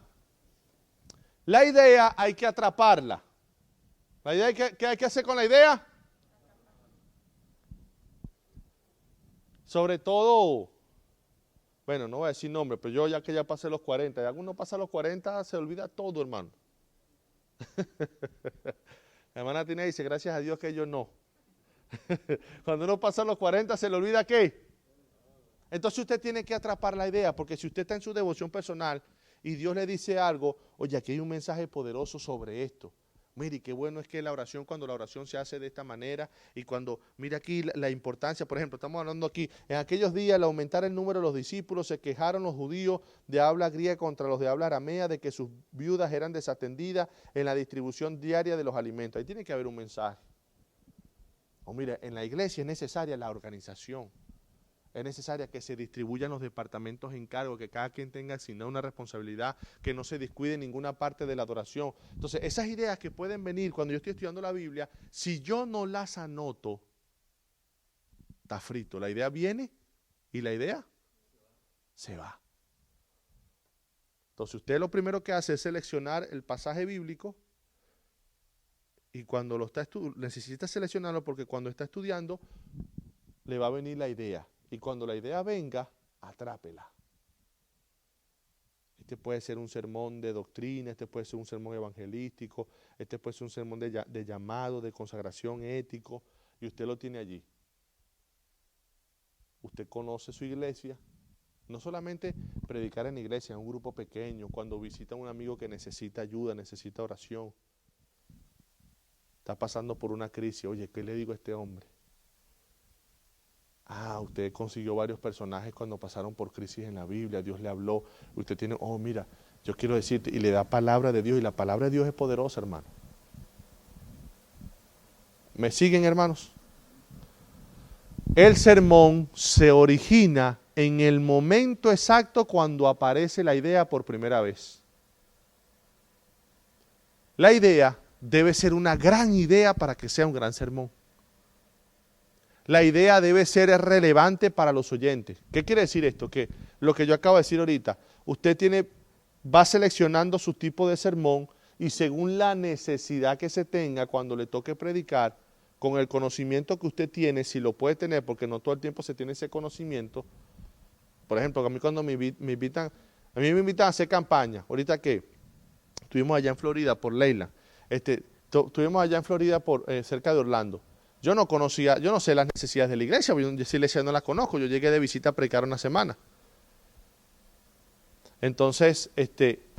la idea hay que atraparla. ¿La idea qué hay que hacer con la idea? Sobre todo, bueno, no voy a decir nombre, pero yo ya que ya pasé los 40, y alguno pasa los 40, se olvida todo, hermano. La hermana Tina dice, gracias a Dios que yo no. Cuando uno pasa los 40, ¿se le olvida qué? Entonces usted tiene que atrapar la idea, porque si usted está en su devoción personal y Dios le dice algo, oye, aquí hay un mensaje poderoso sobre esto. Mire, qué bueno es que la oración, cuando la oración se hace de esta manera, y cuando, mira aquí la importancia, por ejemplo, estamos hablando aquí, en aquellos días al aumentar el número de los discípulos, se quejaron los judíos de habla griega contra los de habla aramea, de que sus viudas eran desatendidas en la distribución diaria de los alimentos. Ahí tiene que haber un mensaje. O mira, en la iglesia es necesaria la organización. Es necesaria que se distribuyan los departamentos en cargo, que cada quien tenga asignada una responsabilidad, que no se descuide ninguna parte de la adoración. Entonces, esas ideas que pueden venir cuando yo estoy estudiando la Biblia, si yo no las anoto, está frito. La idea viene y la idea se va. Entonces, usted lo primero que hace es seleccionar el pasaje bíblico y cuando lo está necesita seleccionarlo porque cuando está estudiando le va a venir la idea. Y cuando la idea venga, atrápela. Este puede ser un sermón de doctrina, este puede ser un sermón evangelístico, este puede ser un sermón de llamado, de consagración ético, y usted lo tiene allí. Usted conoce su iglesia, no solamente predicar en la iglesia, en un grupo pequeño, cuando visita a un amigo que necesita ayuda, necesita oración, está pasando por una crisis, oye, ¿qué le digo a este hombre? Usted consiguió varios personajes cuando pasaron por crisis en la Biblia, Dios le habló, usted tiene, mira, yo quiero decirte, y le da palabra de Dios, y la palabra de Dios es poderosa, hermano. ¿Me siguen, hermanos? El sermón se origina en el momento exacto cuando aparece la idea por primera vez. La idea debe ser una gran idea para que sea un gran sermón. La idea debe ser relevante para los oyentes. ¿Qué quiere decir esto? Que lo que yo acabo de decir ahorita, usted va seleccionando su tipo de sermón y según la necesidad que se tenga cuando le toque predicar, con el conocimiento que usted tiene, si lo puede tener, porque no todo el tiempo se tiene ese conocimiento. Por ejemplo, a mí cuando me invitan a hacer campaña, ahorita que estuvimos allá en Florida por Leila, estuvimos allá en Florida cerca de Orlando. Yo no sé las necesidades de la iglesia, yo esa iglesia no la conozco, yo llegué de visita a predicar una semana. Entonces,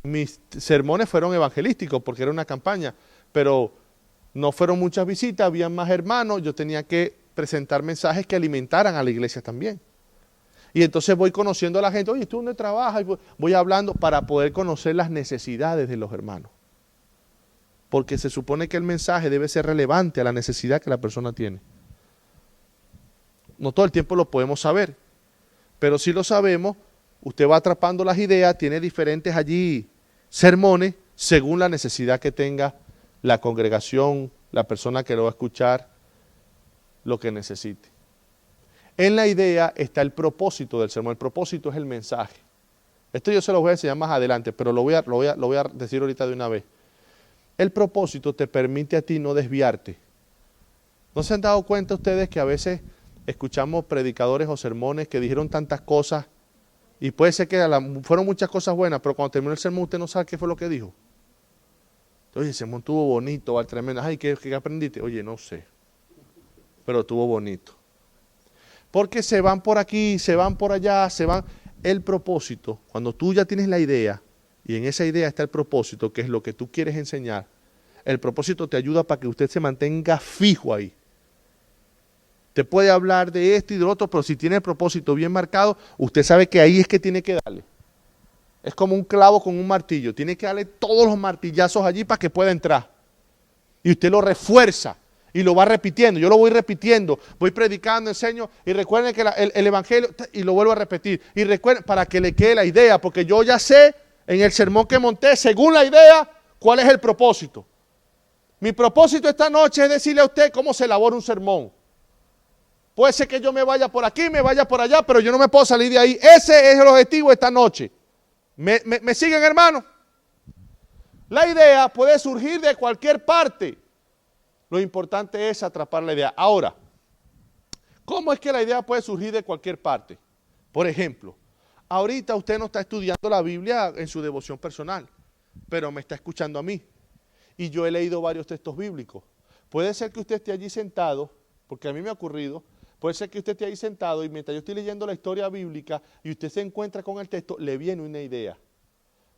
mis sermones fueron evangelísticos porque era una campaña, pero no fueron muchas visitas, habían más hermanos, yo tenía que presentar mensajes que alimentaran a la iglesia también. Y entonces voy conociendo a la gente, oye, ¿tú dónde trabajas? Y voy hablando para poder conocer las necesidades de los hermanos. Porque se supone que el mensaje debe ser relevante a la necesidad que la persona tiene. No todo el tiempo lo podemos saber, pero si lo sabemos, usted va atrapando las ideas, tiene diferentes allí sermones según la necesidad que tenga la congregación, la persona que lo va a escuchar, lo que necesite. En la idea está el propósito del sermón, el propósito es el mensaje. Esto yo se lo voy a enseñar más adelante, pero lo voy a decir ahorita de una vez. El propósito te permite a ti no desviarte. ¿No se han dado cuenta ustedes que a veces escuchamos predicadores o sermones que dijeron tantas cosas y puede ser que fueron muchas cosas buenas, pero cuando terminó el sermón usted no sabe qué fue lo que dijo? Oye, el sermón estuvo bonito, va tremendo. Ay, ¿qué aprendiste? Oye, no sé, pero estuvo bonito. Porque se van por aquí, se van por allá, se van. El propósito, cuando tú ya tienes la idea, y en esa idea está el propósito, que es lo que tú quieres enseñar, el propósito te ayuda para que usted se mantenga fijo ahí. Te puede hablar de esto y de lo otro, pero si tiene el propósito bien marcado, usted sabe que ahí es que tiene que darle. Es como un clavo con un martillo, tiene que darle todos los martillazos allí para que pueda entrar. Y usted lo refuerza y lo va repitiendo. Yo lo voy repitiendo, voy predicando, enseño, y recuerden que el evangelio, y lo vuelvo a repetir, y recuerden para que le quede la idea, porque yo ya sé en el sermón que monté, según la idea, cuál es el propósito. Mi propósito esta noche es decirle a usted cómo se elabora un sermón. Puede ser que yo me vaya por aquí, me vaya por allá, pero yo no me puedo salir de ahí. Ese es el objetivo esta noche. ¿Me siguen, hermano? La idea puede surgir de cualquier parte. Lo importante es atrapar la idea. Ahora, ¿cómo es que la idea puede surgir de cualquier parte? Por ejemplo, ahorita usted no está estudiando la Biblia en su devoción personal, pero me está escuchando a mí. Y yo he leído varios textos bíblicos. Puede ser que usted esté allí sentado, porque a mí me ha ocurrido, puede ser que usted esté ahí sentado y mientras yo estoy leyendo la historia bíblica y usted se encuentra con el texto, le viene una idea.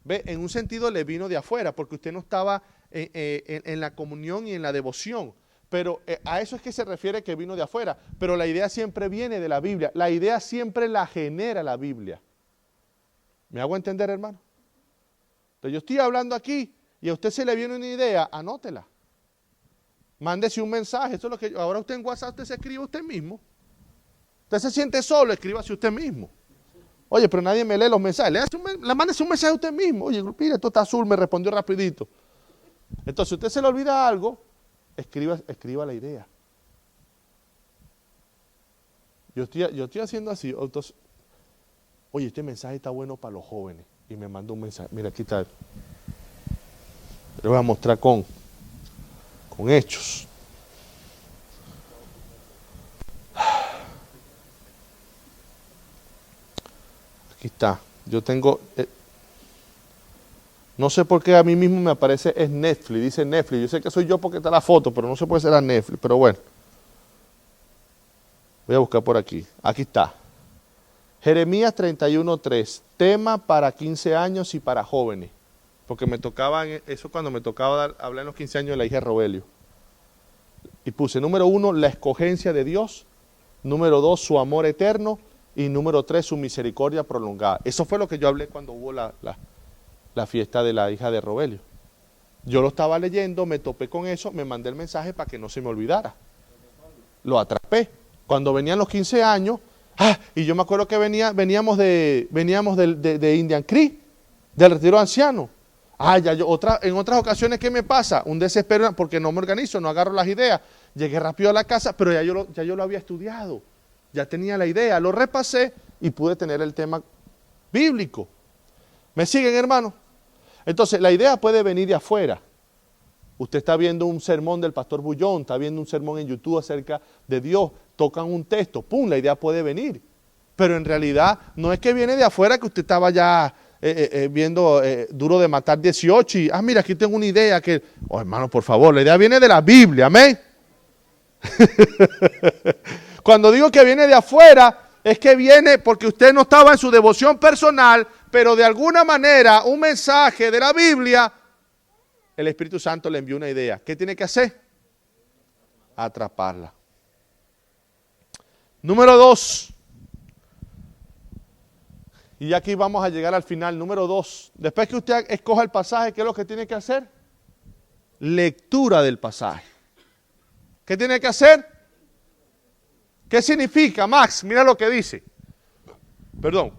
¿Ve? En un sentido le vino de afuera, porque usted no estaba en la comunión y en la devoción. Pero a eso es que se refiere que vino de afuera. Pero la idea siempre viene de la Biblia. La idea siempre la genera la Biblia. ¿Me hago entender, hermano? Entonces yo estoy hablando aquí y a usted se le viene una idea, anótela. Mándese un mensaje. Eso es lo que ahora usted en WhatsApp usted se escribe usted mismo. Usted se siente solo, escríbase usted mismo. Oye, pero nadie me lee los mensajes. Mándese un mensaje a usted mismo. Oye, mire, esto está azul, me respondió rapidito. Entonces, si usted se le olvida algo, escriba la idea. Yo estoy haciendo así. Entonces, oye, este mensaje está bueno para los jóvenes. Y me mandó un mensaje. Mira, aquí está. Le voy a mostrar con hechos. Aquí está. Yo tengo... no sé por qué a mí mismo me aparece, es Netflix, dice Netflix. Yo sé que soy yo porque está la foto, pero no se puede ser a Netflix. Pero bueno. Voy a buscar por aquí. Aquí está. Jeremías 31:3. Tema para 15 años y para jóvenes. Porque me tocaba, eso cuando me tocaba hablar en los 15 años de la hija de Robelio. Y puse, número 1, la escogencia de Dios. Número 2, su amor eterno. Y número 3, su misericordia prolongada. Eso fue lo que yo hablé cuando hubo la fiesta de la hija de Robelio. Yo lo estaba leyendo, me topé con eso, me mandé el mensaje para que no se me olvidara. Lo atrapé. Cuando venían los 15 años, y yo me acuerdo que veníamos de Indian Creek, del retiro anciano. En otras ocasiones, ¿qué me pasa? Un desespero porque no me organizo, no agarro las ideas. Llegué rápido a la casa, pero ya yo lo había estudiado. Ya tenía la idea, lo repasé y pude tener el tema bíblico. ¿Me siguen, hermano? Entonces, la idea puede venir de afuera. Usted está viendo un sermón del pastor Bullón, está viendo un sermón en YouTube acerca de Dios, tocan un texto, ¡pum!, la idea puede venir. Pero en realidad no es que viene de afuera que usted estaba ya viendo Duro de Matar 18 y, mira, aquí tengo una idea que, hermano, por favor, la idea viene de la Biblia, amén. Cuando digo que viene de afuera, es que viene porque usted no estaba en su devoción personal, pero de alguna manera un mensaje de la Biblia, el Espíritu Santo le envió una idea. ¿Qué tiene que hacer? Atraparla. Número 2. Y aquí vamos a llegar al final. Número 2. Después que usted escoja el pasaje, ¿qué es lo que tiene que hacer? Lectura del pasaje. ¿Qué tiene que hacer? ¿Qué significa, Max? Mira lo que dice. Perdón.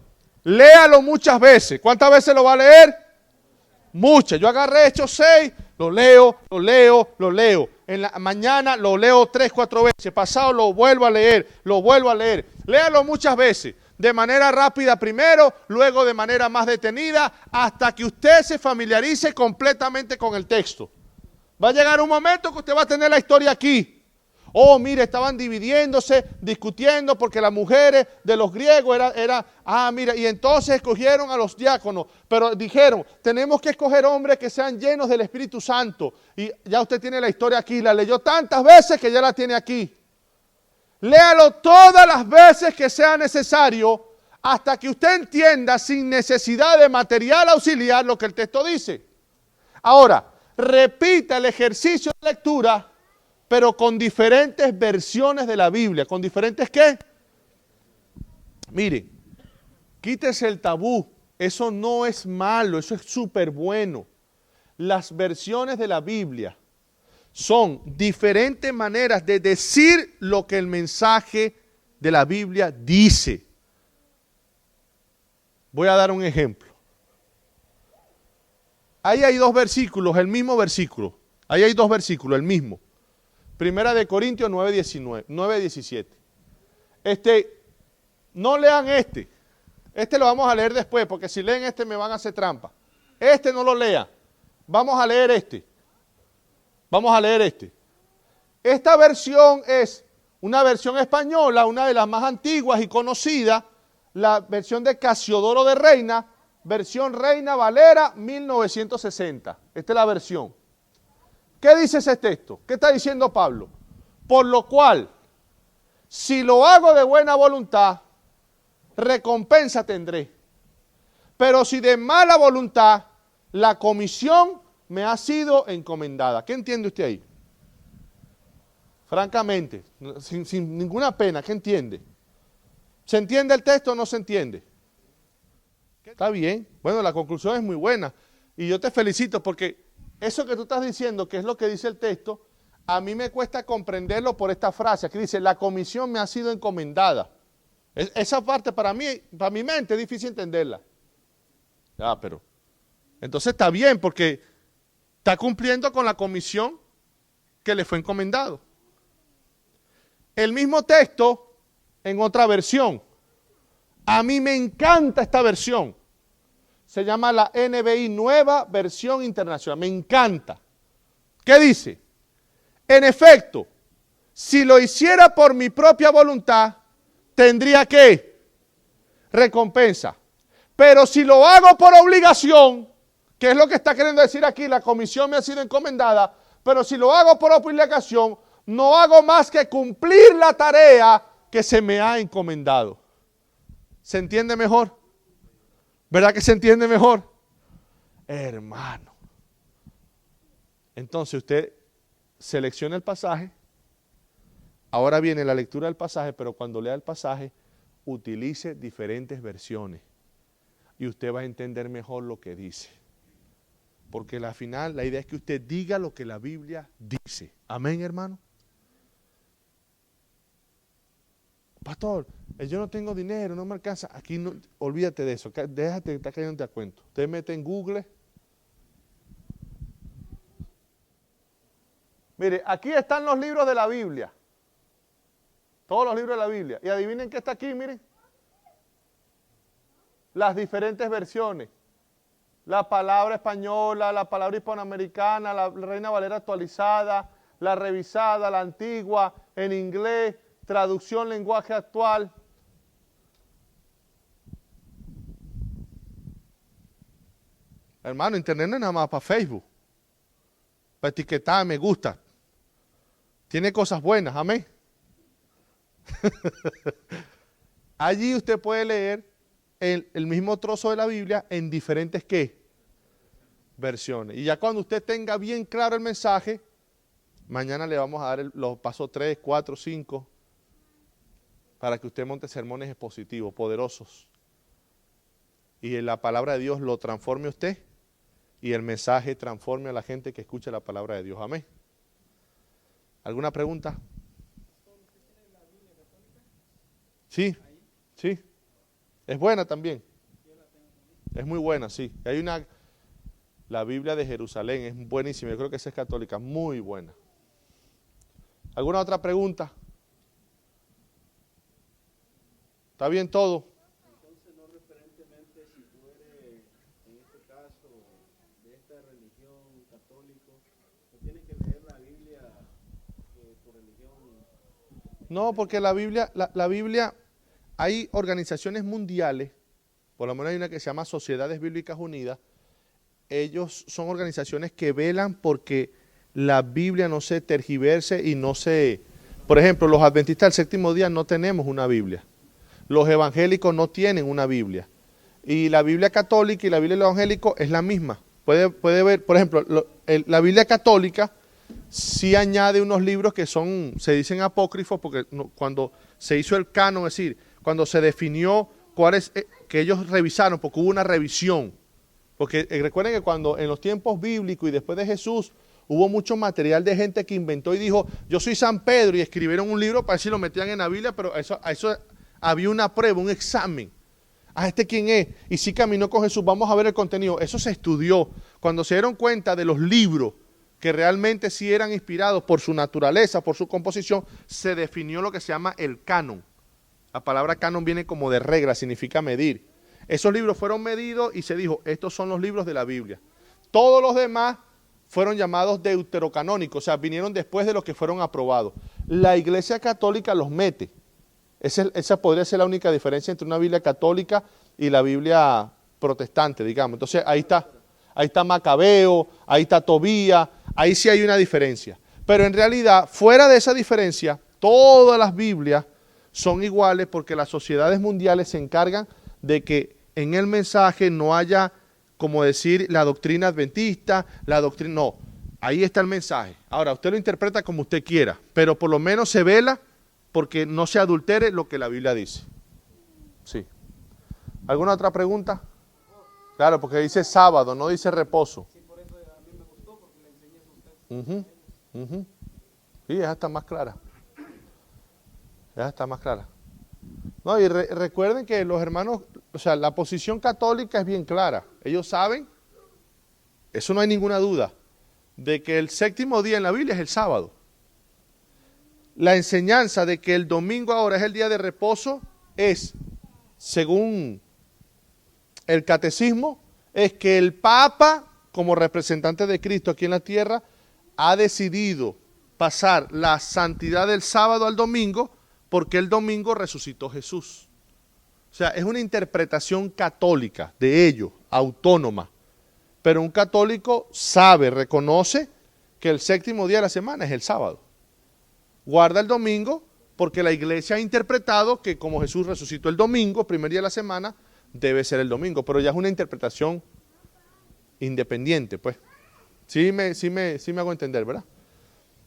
Léalo muchas veces. ¿Cuántas veces lo va a leer? Muchas. Yo agarré Hechos 6, lo leo. En la mañana lo leo 3, 4 veces. Pasado lo vuelvo a leer. Léalo muchas veces. De manera rápida primero, luego de manera más detenida, hasta que usted se familiarice completamente con el texto. Va a llegar un momento que usted va a tener la historia aquí. Mire, estaban dividiéndose, discutiendo, porque las mujeres de los griegos mira, y entonces escogieron a los diáconos, pero dijeron, tenemos que escoger hombres que sean llenos del Espíritu Santo, y ya usted tiene la historia aquí, la leyó tantas veces que ya la tiene aquí. Léalo todas las veces que sea necesario, hasta que usted entienda sin necesidad de material auxiliar lo que el texto dice. Ahora, repita el ejercicio de lectura, pero con diferentes versiones de la Biblia. ¿Con diferentes qué? Mire, quítese el tabú. Eso no es malo, eso es súper bueno. Las versiones de la Biblia son diferentes maneras de decir lo que el mensaje de la Biblia dice. Voy a dar un ejemplo. Ahí hay dos versículos, el mismo versículo. Ahí hay dos versículos, el mismo. Primera de Corintios 9:17. No lean este. Este lo vamos a leer después, porque si leen este me van a hacer trampa. Este no lo lean. Vamos a leer este. Esta versión es una versión española, una de las más antiguas y conocidas, la versión de Casiodoro de Reina, versión Reina Valera 1960. Esta es la versión. ¿Qué dice ese texto? ¿Qué está diciendo Pablo? Por lo cual, si lo hago de buena voluntad, recompensa tendré. Pero si de mala voluntad, la comisión me ha sido encomendada. ¿Qué entiende usted ahí? Francamente, sin ninguna pena, ¿qué entiende? ¿Se entiende el texto o no se entiende? Está bien. Bueno, la conclusión es muy buena. Y yo te felicito porque eso que tú estás diciendo, que es lo que dice el texto, a mí me cuesta comprenderlo por esta frase. Aquí dice, la comisión me ha sido encomendada. Esa parte para mí, para mi mente es difícil entenderla. Pero entonces está bien porque está cumpliendo con la comisión que le fue encomendado. El mismo texto en otra versión. A mí me encanta esta versión. Se llama la NBI, Nueva Versión Internacional. Me encanta. ¿Qué dice? En efecto, si lo hiciera por mi propia voluntad, tendría que recompensa. Pero si lo hago por obligación, que es lo que está queriendo decir aquí, la comisión me ha sido encomendada, pero si lo hago por obligación, no hago más que cumplir la tarea que se me ha encomendado. ¿Se entiende mejor? ¿Verdad que se entiende mejor? Hermano. Entonces usted selecciona el pasaje. Ahora viene la lectura del pasaje, pero cuando lea el pasaje, utilice diferentes versiones. Y usted va a entender mejor lo que dice. Porque al final la idea es que usted diga lo que la Biblia dice. Amén, hermano. Pastor, yo no tengo dinero, no me alcanza. Aquí no, olvídate de eso, déjate, está cayendo a cuento. Usted mete en Google. Mire, aquí están los libros de la Biblia. Todos los libros de la Biblia. Y adivinen qué está aquí, miren. Las diferentes versiones. La palabra española, la palabra hispanoamericana, la Reina Valera actualizada, la revisada, la antigua, en inglés, traducción, lenguaje actual. Hermano, internet no es nada más para Facebook, para etiquetar, me gusta. Tiene cosas buenas, amén. Allí usted puede leer el mismo trozo de la Biblia en diferentes ¿qué? Versiones. Y ya cuando usted tenga bien claro el mensaje, mañana le vamos a dar los pasos 3, 4, 5, para que usted monte sermones expositivos, poderosos. Y en la palabra de Dios lo transforme a usted y el mensaje transforme a la gente que escucha la palabra de Dios. Amén. ¿Alguna pregunta? Sí, sí. Es buena también. Es muy buena, sí. Hay la Biblia de Jerusalén, es buenísima. Yo creo que esa es católica, muy buena. ¿Alguna otra pregunta? ¿Está bien todo? Entonces, no referentemente, si tú eres, en este caso, de esta religión católico, no tienes que leer la Biblia tu religión. No, porque la Biblia, hay organizaciones mundiales, por lo menos hay una que se llama Sociedades Bíblicas Unidas. Ellos son organizaciones que velan porque la Biblia no se tergiverse y no se... Por ejemplo, los adventistas del séptimo día no tenemos una Biblia. Los evangélicos no tienen una Biblia. Y la Biblia católica y la Biblia evangélica es la misma. Puede ver, por ejemplo, la Biblia católica sí añade unos libros que se dicen apócrifos, porque cuando se hizo el canon, es decir, cuando se definió cuáles que ellos revisaron, porque hubo una revisión. Porque recuerden que cuando en los tiempos bíblicos y después de Jesús hubo mucho material de gente que inventó y dijo, yo soy San Pedro, y escribieron un libro para ver si lo metían en la Biblia, pero a eso había una prueba, un examen. ¿Este quién es? Y sí caminó con Jesús, vamos a ver el contenido. Eso se estudió. Cuando se dieron cuenta de los libros que realmente sí eran inspirados por su naturaleza, por su composición, se definió lo que se llama el canon. La palabra canon viene como de regla, significa medir. Esos libros fueron medidos y se dijo, estos son los libros de la Biblia. Todos los demás fueron llamados deuterocanónicos, o sea, vinieron después de los que fueron aprobados. La Iglesia Católica los mete. Esa podría ser la única diferencia entre una Biblia católica y la Biblia protestante, digamos. Entonces, ahí está Macabeo, ahí está Tobías, ahí sí hay una diferencia. Pero en realidad, fuera de esa diferencia, todas las Biblias son iguales porque las sociedades mundiales se encargan de que en el mensaje no haya, como decir, la doctrina adventista, no, ahí está el mensaje. Ahora, usted lo interpreta como usted quiera, pero por lo menos se vela porque no se adultere lo que la Biblia dice. Sí. ¿Alguna otra pregunta? Claro, porque dice sábado, no dice reposo. Sí, por eso a mí me gustó, porque le enseñé a usted. Sí, esa está más clara. Esa está más clara. No, No, y recuerden que los hermanos, o sea, la posición católica es bien clara. Ellos saben, eso no hay ninguna duda, de que el séptimo día en la Biblia es el sábado. La enseñanza de que el domingo ahora es el día de reposo es, según el catecismo, es que el Papa, como representante de Cristo aquí en la tierra, ha decidido pasar la santidad del sábado al domingo porque el domingo resucitó Jesús. O sea, es una interpretación católica de ello, autónoma. Pero un católico sabe, reconoce que el séptimo día de la semana es el sábado. Guarda el domingo porque la iglesia ha interpretado que como Jesús resucitó el domingo, primer día de la semana, debe ser el domingo. Pero ya es una interpretación independiente, pues. Sí me hago entender, ¿verdad?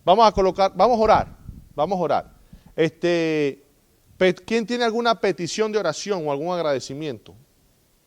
Vamos a orar. ¿Quién tiene alguna petición de oración o algún agradecimiento?